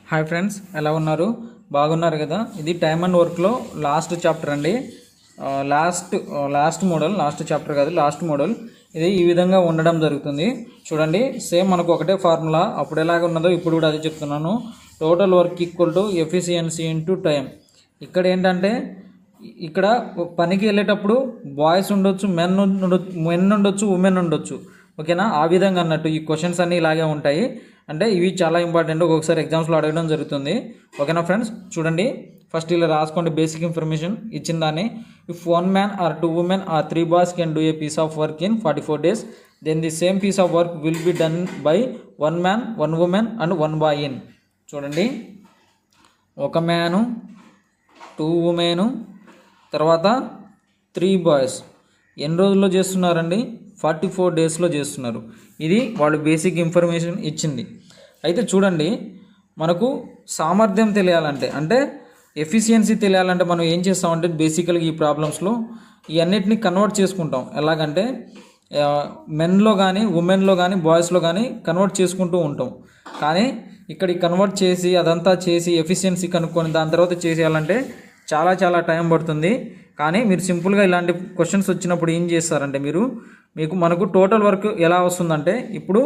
Hi friends, ఎలా ఉన్నారు? బాగున్నారు కదా? ఇది టైమ్ అండ్ వర్క్లో లాస్ట్ చాప్టర్ అండి. లాస్ట్ చాప్టర్ కాదు, లాస్ట్ మోడల్. ఇది ఈ విధంగా ఉండడం జరుగుతుంది. చూడండి, సేమ్ మనకు ఒకటే ఫార్ములా. అప్పుడు ఎలాగ ఉన్నదో ఇప్పుడు కూడా అదే చెప్తున్నాను. Total work equal to efficiency into time. ఇక్కడ ఏంటంటే, ఇక్కడ పనికి వెళ్ళేటప్పుడు బాయ్స్ ఉండొచ్చు, మెన్ ఉండొచ్చు, ఉమెన్ ఉండొచ్చు. ఓకేనా? ఆ విధంగా అన్నట్టు ఈ క్వశ్చన్స్ అన్నీ ఇలాగే ఉంటాయి. అంటే ఇవి చాలా ఇంపార్టెంట్, ఒక్కొక్కసారి ఎగ్జామ్స్లో అడగడం జరుగుతుంది. ఓకేనా ఫ్రెండ్స్? చూడండి, ఫస్ట్ ఇలా రాసుకోండి బేసిక్ ఇన్ఫర్మేషన్ ఇచ్చిన దాన్ని. If 1 man or 2 women or 3 boys can do a piece of work in 44 days, then the same piece of work will be done by 1 man, 1 woman and 1 boy in. చూడండి, 1 man, 2 women, తర్వాత 3 boys ఎన్ని రోజుల్లో చేస్తున్నారండి? 44 డేస్లో చేస్తున్నారు. ఇది వాళ్ళు basic information ఇచ్చింది. అయితే చూడండి, మనకు సామర్థ్యం తెలియాలంటే, అంటే ఎఫిషియన్సీ తెలియాలంటే మనం ఏం చేస్తామంటే, బేసికల్గా ఈ ప్రాబ్లమ్స్లో ఈ అన్నిటిని కన్వర్ట్ చేసుకుంటాం. ఎలాగంటే మెన్లో కానీ, ఉమెన్లో కానీ, బాయ్స్లో కానీ కన్వర్ట్ చేసుకుంటూ ఉంటాం. కానీ ఇక్కడ కన్వర్ట్ చేసి అదంతా చేసి ఎఫిషియన్సీ కనుక్కొని దాని తర్వాత చేసేయాలంటే చాలా చాలా టైం పడుతుంది. కానీ మీరు సింపుల్గా ఇలాంటి క్వశ్చన్స్ వచ్చినప్పుడు ఏం చేస్తారంటే, మనకు టోటల్ వర్క్ ఎలా వస్తుందంటే, ఇప్పుడు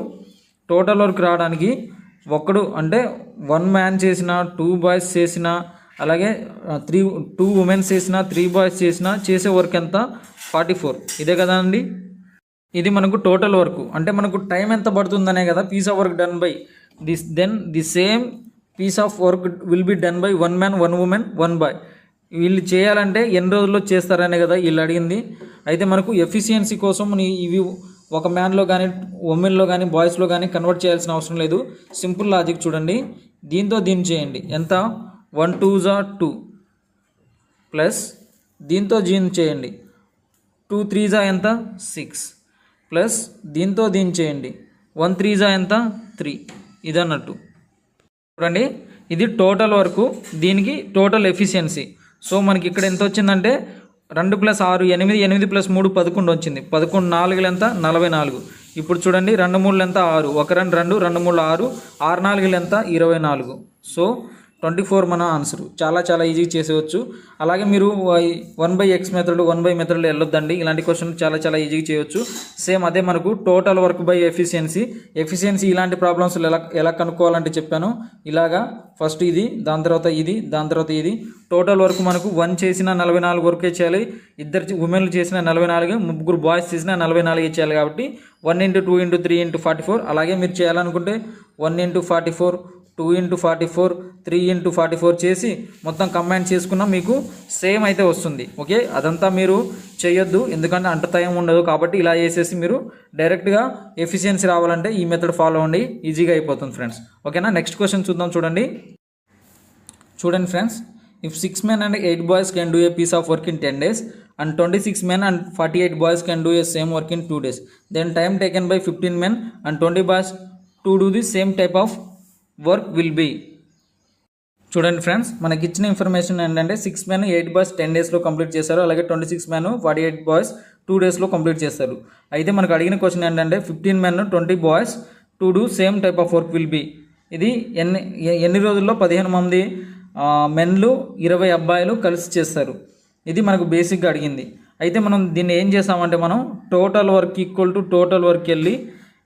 టోటల్ వర్క్ రావడానికి ఒక్కడు అంటే 1 మ్యాన్ చేసిన, 2 బాయ్స్ చేసిన, అలాగే 2 ఉమెన్స్ చేసిన, 3 బాయ్స్ చేసిన, చేసే వర్క్ ఎంత? 44. ఇదే కదా అండి. ఇది మనకు టోటల్ వర్క్. అంటే మనకు టైం ఎంత పడుతుందనే కదా piece of work done by this. Then the same piece of work will be done by 1 man, 1 woman, 1 boy. వీళ్ళు చేయాలంటే ఎన్ని రోజుల్లో చేస్తారనే కదా వీళ్ళు అడిగింది. అయితే మనకు ఎఫిషియన్సీ కోసం ఇవి ఒక మ్యాన్లో కానీ, ఉమెన్లో కానీ, బాయ్స్లో కానీ కన్వర్ట్ చేయాల్సిన అవసరం లేదు. సింపుల్ లాజిక్ చూడండి, దీంతో దీన్ని చేయండి. ఎంత? 1 2s 2 ప్లస్ దీంతో దీన్ని చేయండి. 2 3s ఎంత? 6 ప్లస్ దీంతో దీన్ని చేయండి. 1 3s ఎంత? 3. ఇదన్నట్టు చూడండి, ఇది టోటల్ వర్క్, దీనికి టోటల్ ఎఫిషియన్సీ. సో మనకి ఇక్కడ ఎంత వచ్చిందంటే 2 + 6 8, 8 + 3 11 వచ్చింది. 11 4 ఎంత? 44. ఇప్పుడు చూడండి, 2 3 ఎంత? 6, 1 2 2, 2 3 6, 6 4 ఎంత? 24. సో 24 మన ఆన్సర్. చాలా చాలా ఈజీగా చేసేవచ్చు. అలాగే మీరు 1/x మెథడ్, 1/y మెథడ్లో వెళ్ళొద్దండి. ఇలాంటి క్వశ్చన్ చాలా చాలా ఈజీగా చేయవచ్చు. సేమ్ అదే మనకు టోటల్ వర్క్ బై ఎఫిషియన్సీ ఇలాంటి ప్రాబ్లమ్స్ ఎలా కనుక్కోవాలంటే చెప్పాను. ఇలాగా ఫస్ట్ ఇది, దాని తర్వాత ఇది, దాని తర్వాత ఇది. టోటల్ వర్క్ మనకు 1 చేసిన 44 వరకే చేయాలి. 2 ఉమెన్లు చేసిన 44, 3 బాయ్స్ చేసిన 44 చేయాలి. కాబట్టి 1 × 2 × 3 × 44. అలాగే మీరు చేయాలనుకుంటే 1 × 44, 2 × 44, 3 × 44 చేసి మొత్తం కంబైన్ చేసుకున్నా మీకు సేమ్ అయితే వస్తుంది. ఓకే, అదంతా మీరు చేయొద్దు, ఎందుకంటే అంత టైం ఉండదు. కాబట్టి ఇలా చేసేసి మీరు డైరెక్ట్గా ఎఫిషియన్సీ రావాలంటే ఈ మెథడ్ ఫాలో అవ్వండి, ఈజీగా అయిపోతుంది ఫ్రెండ్స్. ఓకేనా? నెక్స్ట్ క్వశ్చన్ చూద్దాం. చూడండి friends, if 6 men and 8 boys can do a piece of work in 10 days and 26 men and 48 boys can do a same work in 2 days, then time taken by 15 men and 20 boys to do the same type of work will be. చూడండి friends, మనకి ఇచ్చిన information ఏంటంటే 6 men 8 boys 10 daysలో complete చేశారు. అలాగే 26 men 48 boys 2 daysలో complete చేస్తారు. అయితే మనకు అడిగిన క్వశ్చన్ ఏంటంటే 15 men 20 boys to do same type of work will be. ఇది ఎన్ని రోజుల్లో 15 మంది మెన్లు 20 అబ్బాయిలు కలిసి చేస్తారు. ఇది మనకు బేసిక్గా అడిగింది. అయితే మనం దీన్ని ఏం చేస్తామంటే, మనం total work equal to total work వెళ్ళి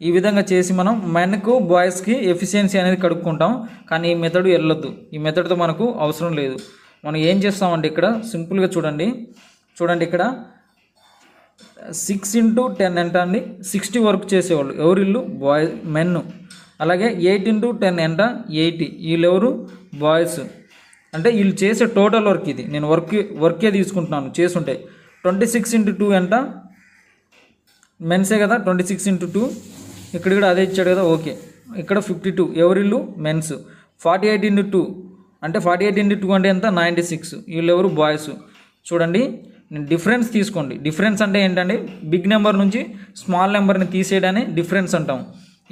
ఈ విధంగా చేసి మనం మెన్కు బాయ్స్కి ఎఫిషియన్సీ అనేది కడుక్కుంటాం. కానీ ఈ మెథడ్ వెళ్ళొద్దు, ఈ మెథడ్తో మనకు అవసరం లేదు. మనం ఏం చేస్తామంటే ఇక్కడ సింపుల్గా చూడండి, ఇక్కడ 6 × 10 ఎంత అండి? 60 వర్క్ చేసేవాళ్ళు ఎవరు? ఇల్లు మెన్. అలాగే 8 × 10 ఎంత? 80. వీళ్ళు ఎవరు? బాయ్స్. అంటే వీళ్ళు చేసే టోటల్ వర్క్ ఇది. నేను వర్కే తీసుకుంటున్నాను చేసుంటే. 26 × 2 ఎంత? మెన్సే కదా, 26 × 2. ఇక్కడ కూడా అదే ఇచ్చాడు కదా. ఓకే, ఇక్కడ 52 ఎవరిల్లు? మెన్స్. 48 × 2 అంటే 48 × 2 అంటే ఎంత? 96. వీళ్ళు ఎవరు? బాయ్స్. చూడండి, డిఫరెన్స్ తీసుకోండి. డిఫరెన్స్ అంటే ఏంటంటే బిగ్ నెంబర్ నుంచి స్మాల్ నెంబర్ని తీసేయడాన్ని డిఫరెన్స్ అంటాం.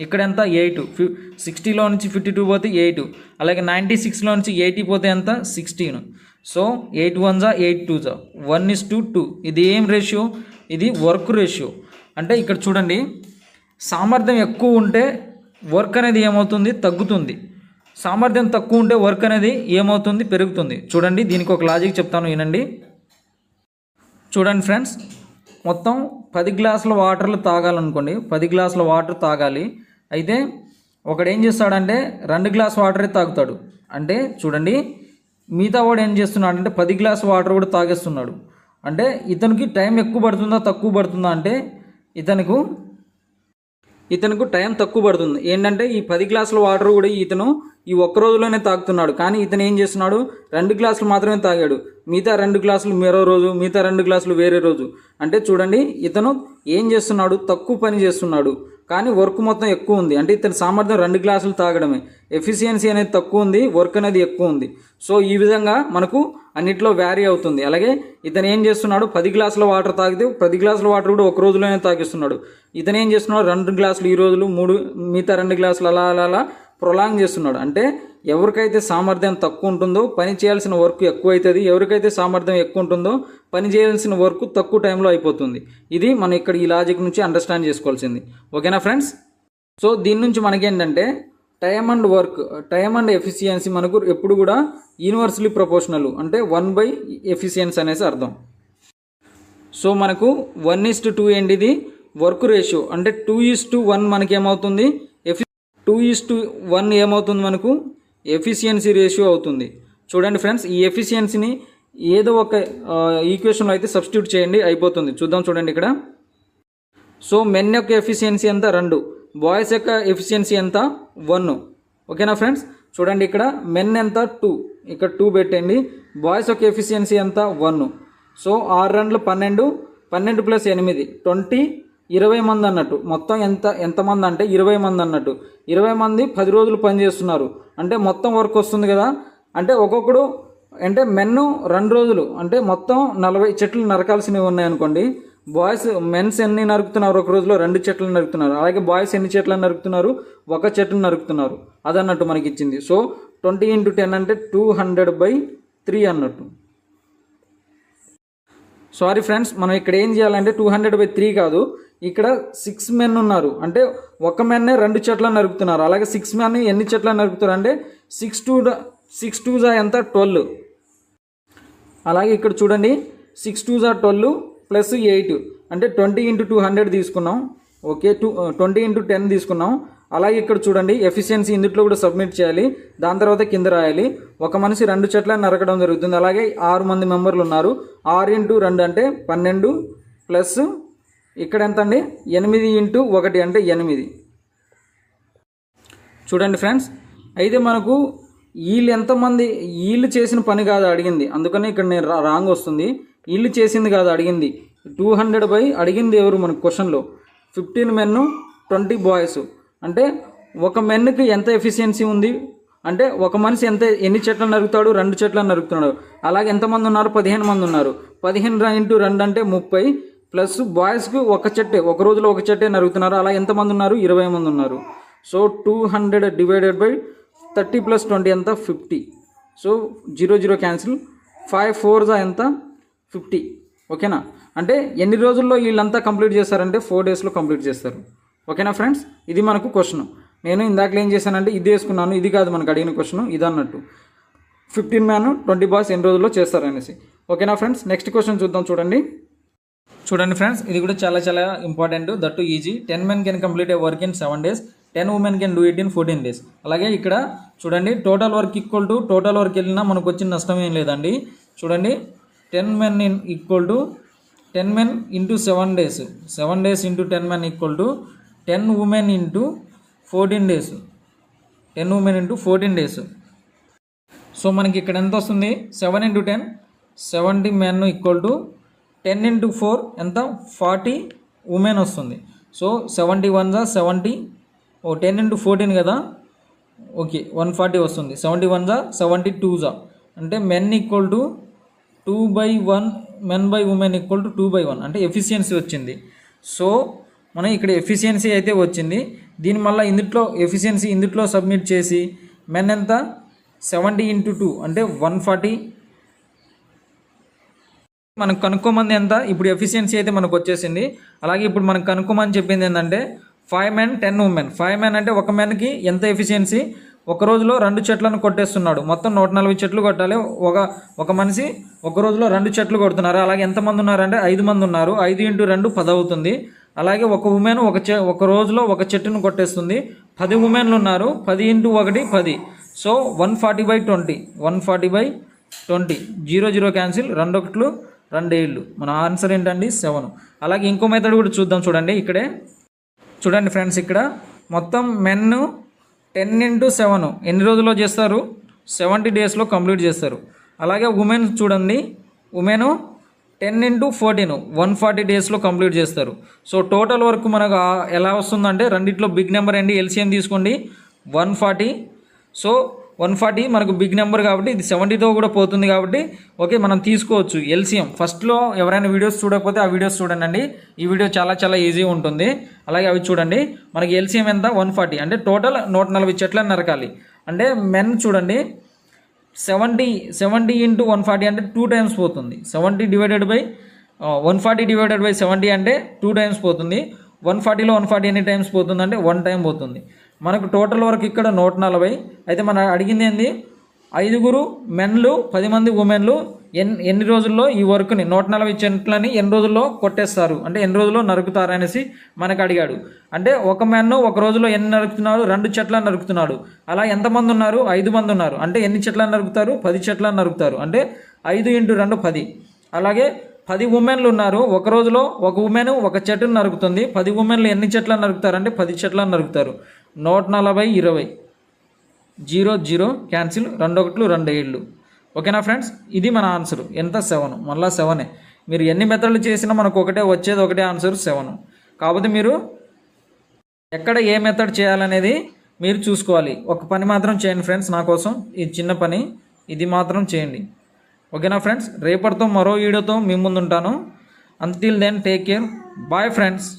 ఇక్కడ ఎంత? 8. 60లో నుంచి 52 పోతే 8. అలాగే 96లో నుంచి 80 పోతే ఎంత? 16. So 8 1s 8 2s 1:2. ఇది ఏం రేషియో? ఇది వర్క్ రేషియో. అంటే ఇక్కడ చూడండి, సామర్థ్యం ఎక్కువ ఉంటే వర్క్ అనేది ఏమవుతుంది? తగ్గుతుంది. సామర్థ్యం తక్కువ ఉంటే వర్క్ అనేది ఏమవుతుంది, పెరుగుతుంది. చూడండి దీనికి ఒక లాజిక్ చెప్తాను, వినండి. చూడండి ఫ్రెండ్స్, మొత్తం 10 గ్లాసుల వాటర్లు తాగాలనుకోండి, 10 గ్లాసుల వాటర్ తాగాలి. అయితే ఒకడు ఏం చేస్తాడంటే 2 గ్లాస్ వాటరే తాగుతాడు. అంటే చూడండి, మిగతా వాడు ఏం చేస్తున్నాడు అంటే 10 గ్లాస్ వాటర్ కూడా తాగేస్తున్నాడు. అంటే ఇతనికి టైం ఎక్కువ పడుతుందా తక్కువ పడుతుందా అంటే ఇతనికి టైం తక్కువ పడుతుంది. ఏంటంటే ఈ 10 గ్లాసుల వాటర్ కూడా ఇతను ఈ ఒక్క రోజులోనే తాగుతున్నాడు. కానీ ఇతను ఏం చేస్తున్నాడు, 2 గ్లాసులు మాత్రమే తాగాడు, మిగతా 2 గ్లాసులు మరో రోజు, మిగతా 2 గ్లాసులు వేరే రోజు. అంటే చూడండి, ఇతను ఏం చేస్తున్నాడు, తక్కువ పని చేస్తున్నాడు కానీ వర్క్ మొత్తం ఎక్కువ ఉంది. అంటే ఇతని సామర్థ్యం 2 గ్లాసులు తాగడమే, ఎఫిషియన్సీ అనేది తక్కువ ఉంది, వర్క్ అనేది ఎక్కువ ఉంది. సో ఈ విధంగా మనకు అన్నిట్లో వ్యారీ అవుతుంది. అలాగే ఇతను ఏం చేస్తున్నాడు, 10 గ్లాసుల వాటర్ తాగితే 10 గ్లాసుల వాటర్ కూడా ఒక రోజులోనే తాగిస్తున్నాడు. ఇతను ఏం చేస్తున్నాడు, 2 గ్లాసులు ఈ రోజులు, 3 మిగతా 2 గ్లాసులు అలా అలా అలా ప్రొలాంగ్ చేస్తున్నాడు. అంటే ఎవరికైతే సామర్థ్యం తక్కువ ఉంటుందో పని చేయాల్సిన వర్క్ ఎక్కువ అవుతుంది, ఎవరికైతే సామర్థ్యం ఎక్కువ ఉంటుందో పని చేయాల్సిన వర్క్ తక్కువ టైంలో అయిపోతుంది. ఇది మనం ఇక్కడ ఈ లాజిక్ నుంచి అండర్స్టాండ్ చేసుకోవాల్సింది. ఓకేనా ఫ్రెండ్స్? సో దీని నుంచి మనకేంటంటే time and work, time and efficiency మనకు ఎప్పుడు కూడా యూనివర్సలీ ప్రపోర్షనల్, అంటే 1 ఎఫిషియన్సీ అనేసి అర్థం. సో మనకు 1:2 ఏంటిది వర్క్ రేషియో, అంటే 2:1 మనకి ఏమవుతుంది, 2:1 ఏమవుతుంది మనకు ఎఫిషియన్సీ రేషియో అవుతుంది. చూడండి ఫ్రెండ్స్, ఈ ఎఫిషియన్సీని ఏదో ఒక ఈక్వేషన్లో అయితే సబ్స్టిట్యూట్ చేయండి, అయిపోతుంది. చూద్దాం చూడండి ఇక్కడ. సో మెన్ యొక్క ఎఫిషియన్సీ ఎంత 2, బాయ్స్ యొక్క ఎఫిషియన్సీ ఎంత 1. ఓకేనా ఫ్రెండ్స్? చూడండి ఇక్కడ మెన్ ఎంత 2, ఇక్కడ 2 పెట్టండి. బాయ్స్ యొక్క ఎఫిషియన్సీ ఎంత 1. సో 6 2 12, 12 + 8 20, 20 మంది అన్నట్టు. మొత్తం ఎంతమంది అంటే 20 మంది అన్నట్టు. 20 మంది 10 రోజులు పనిచేస్తున్నారు అంటే మొత్తం వర్క్ వస్తుంది కదా. అంటే ఒక్కొక్కడు అంటే మెన్ 2 రోజులు అంటే మొత్తం 40 చెట్లు నరకాల్సినవి ఉన్నాయనుకోండి. మెన్స్ ఎన్ని నరుకుతున్నారు ఒక రోజులో, 2 చెట్లు నరుకుతున్నారు. అలాగే బాయ్స్ ఎన్ని చెట్లు నరుకుతున్నారు, 1 చెట్లు నరుకుతున్నారు. అదన్నట్టు మనకి ఇచ్చింది. సో 20 × 10 అంటే 200/3 అన్నట్టు. సారీ ఫ్రెండ్స్, మనం ఇక్కడ ఏం చేయాలంటే 200/3 కాదు, ఇక్కడ 6 మెన్ ఉన్నారు అంటే ఒక మెన్నే 2 చెట్లను నరుకుతున్నారు. అలాగే 6 మెన్ ఎన్ని చెట్లను నరుకుతారు అంటే 6 2 ఎంత 12. అలాగే ఇక్కడ చూడండి 6 2 12 + 8 అంటే 20 × 200 తీసుకున్నాం. ఓకే, 20 × 10 తీసుకున్నాం. అలాగే ఇక్కడ చూడండి ఎఫిషియన్సీ ఇందులో కూడా సబ్మిట్ చేయాలి, దాని తర్వాత కింద రాయాలి. ఒక మనిషి 2 చెట్లను నరకడం జరుగుతుంది. అలాగే 6 మంది మెంబర్లు ఉన్నారు. 6 × 2 అంటే 12 ప్లస్ ఇక్కడ ఎంత అండి 8 × 1 అంటే 8. చూడండి ఫ్రెండ్స్, అయితే మనకు వీళ్ళు చేసిన పని కాదు అడిగింది, అందుకని ఇక్కడ నేను రాంగ్ వస్తుంది. వీళ్ళు చేసింది కాదు అడిగింది, 200 అడిగింది ఎవరు మనకు క్వశ్చన్లో 15 మెన్ 20 బాయ్స్. అంటే ఒక మెన్కి ఎంత ఎఫిషియన్సీ ఉంది అంటే ఒక మనిషి ఎన్ని చెట్లు నరుకుతాడు, 2 చెట్లను నరుకుతున్నాడు. అలాగే ఎంతమంది ఉన్నారు, 15 మంది ఉన్నారు. 15 × 2 అంటే 30 ప్లస్ బాయ్స్కి 1 చెట్టే, ఒక రోజులో 1 చెట్టే నరుగుతున్నారు. అలా ఎంతమంది ఉన్నారు, 20 మంది ఉన్నారు. సో 200 / 30 + 20 ఎంత 50. సో 0 0 క్యాన్సిల్, 5 4 ఎంత 50. ఓకేనా? అంటే ఎన్ని రోజుల్లో వీళ్ళంతా కంప్లీట్ చేస్తారంటే 4 డేస్లో కంప్లీట్ చేస్తారు. ఓకేనా ఫ్రెండ్స్? ఇది మనకు క్వశ్చన్. నేను ఇందాకలో ఏం చేశానంటే ఇది వేసుకున్నాను, ఇది కాదు మనకు అడిగిన క్వశ్చన్, ఇది అన్నట్టు 15 మెన్ 20 బాయ్స్ ఎన్ని రోజుల్లో చేస్తారనేసి. ఓకేనా ఫ్రెండ్స్? నెక్స్ట్ క్వశ్చన్ చూద్దాం. చూడండి ఫ్రెండ్స్, ఇది కూడా చాలా చాలా important, that to easy. 10 men can complete A work in 7 days, 10 women can do it in 14 days. అలాగే ఇక్కడ చూడండి total work equal to total work వెళ్ళినా మనకు వచ్చిన నష్టం ఏం లేదండి. చూడండి 10 men equal to 10 men × 7 days, 7 days × 10 men equal to 10 women × 14 days, 10 women × 14 days. So మనకి ఇక్కడ ఎంత వస్తుంది, 7 × 10 70 men ఈక్వల్ టు 10 × 4 ఎంత 40 ఉమెన్ వస్తుంది. సో 71 70, 10 × 14 కదా, ఓకే 140 వస్తుంది. 71 72 అంటే men equal to 2/1, men by women equal to 2/1 అంటే ఎఫిషియన్సీ వచ్చింది. సో మనం ఇక్కడ ఎఫిషియన్సీ అయితే వచ్చింది. దీని మళ్ళీ ఎఫిషియన్సీ ఇందులో సబ్మిట్ చేసి మెన్ ఎంత 70 × 2 అంటే 140. మనకు కనుక్కోమంది ఎంత, ఇప్పుడు ఎఫిషియన్సీ అయితే మనకు వచ్చేసింది. అలాగే ఇప్పుడు మనకు కనుక్కోమని చెప్పింది ఏంటంటే 5 men 10 women. 5 men అంటే ఒక మెన్కి ఎంత ఎఫిషియన్సీ, ఒక రోజులో 2 చెట్లను కొట్టేస్తున్నాడు. మొత్తం 140 చెట్లు కొట్టాలి. ఒక మనిషి ఒక రోజులో 2 చెట్లు కొడుతున్నారు. అలాగే ఎంతమంది ఉన్నారంటే 5 మంది ఉన్నారు. 5 × 2 10 అవుతుంది. అలాగే ఒక ఉమెన్ ఒక రోజులో ఒక చెట్టును కొట్టేస్తుంది. 10 ఉమెన్లు ఉన్నారు. 10 × 1 10. సో 140/20. 140/20. 0 0 క్యాన్సిల్. 2 1 2 7. మన ఆన్సర్ ఏంటండి 7. అలాగే ఇంకో మెథడ్ కూడా చూద్దాం. చూడండి ఇక్కడే చూడండి ఫ్రెండ్స్, ఇక్కడ మొత్తం మెన్ 10 × 7 ఎన్ని రోజుల్లో చేస్తారు? 70 డేస్లో కంప్లీట్ చేస్తారు. అలాగే ఉమెన్ చూడండి, ఉమెన్ 10 × 14 140 డేస్లో కంప్లీట్ చేస్తారు. సో టోటల్ వర్క్ మనకు ఎలా వస్తుందంటే రెండిట్లో బిగ్ నెంబర్ అండి. ఎల్సిఎం తీసుకోండి 140. సో 140 మనకు బిగ్ నెంబర్ కాబట్టి ఇది 70తో కూడా పోతుంది కాబట్టి ఓకే మనం తీసుకోవచ్చు ఎల్సిఎం. ఫస్ట్లో ఎవరైనా వీడియోస్ చూడకపోతే ఆ వీడియోస్ చూడండి అండి. ఈ వీడియో చాలా చాలా ఈజీ ఉంటుంది. అలాగే అవి చూడండి. మనకి ఎల్సిఎం ఎంత? 140. అంటే టోటల్ 140 చెట్లను నరకాలి. అంటే మెన్ చూడండి 70 × 140 అంటే 2 టైమ్స్ పోతుంది. 70 / 70 అంటే 2 టైమ్స్ పోతుంది. 140లో 140 ఎన్ని టైమ్స్ పోతుంది అంటే 1 టైం పోతుంది. మనకు టోటల్ వరకు ఇక్కడ 140. అయితే మనం అడిగింది ఏంది? 5 మెన్లు 10 మంది ఉమెన్లు ఎన్ని రోజుల్లో ఈ వర్క్ని 140 చెట్లని ఎన్ని రోజుల్లో కొట్టేస్తారు అంటే ఎన్ని రోజుల్లో నరుకుతారు అనేసి మనకు అడిగాడు. అంటే ఒక మెన్ ఒక రోజులో ఎన్ని నరుకుతున్నాడు? 2 చెట్లను నరుకుతున్నాడు. అలా ఎంతమంది ఉన్నారు? 5 మంది ఉన్నారు. అంటే ఎన్ని చెట్లను నరుకుతారు? 10 చెట్లను నరుకుతారు. అంటే 5 × 2 10. అలాగే 10 ఉమెన్లు ఉన్నారు. ఒక రోజులో ఒక ఉమెన్ ఒక చెట్టును నరుకుతుంది. 10 ఉమెన్లు ఎన్ని చెట్లను నరుకుతారు అంటే 10 చెట్లను నరుకుతారు. 140/20. 0 0 క్యాన్సిల్. 2 1 2 7. ఓకేనా ఫ్రెండ్స్? ఇది మన ఆన్సర్ ఎంత? 7. మళ్ళీ 7. మీరు ఎన్ని మెథడ్లు చేసినా మనకు వచ్చేది ఒకటే ఆన్సర్ 7. కాకపోతే మీరు ఎక్కడ ఏ మెథడ్ చేయాలనేది మీరు చూసుకోవాలి. ఒక పని మాత్రం చేయండి ఫ్రెండ్స్, నా కోసం ఇది చిన్న పని, ఇది మాత్రం చేయండి. ఓకేనా ఫ్రెండ్స్? రేపటితో మరో వీడియోతో మీ ముందు ఉంటాను. Until then take care. Bye friends.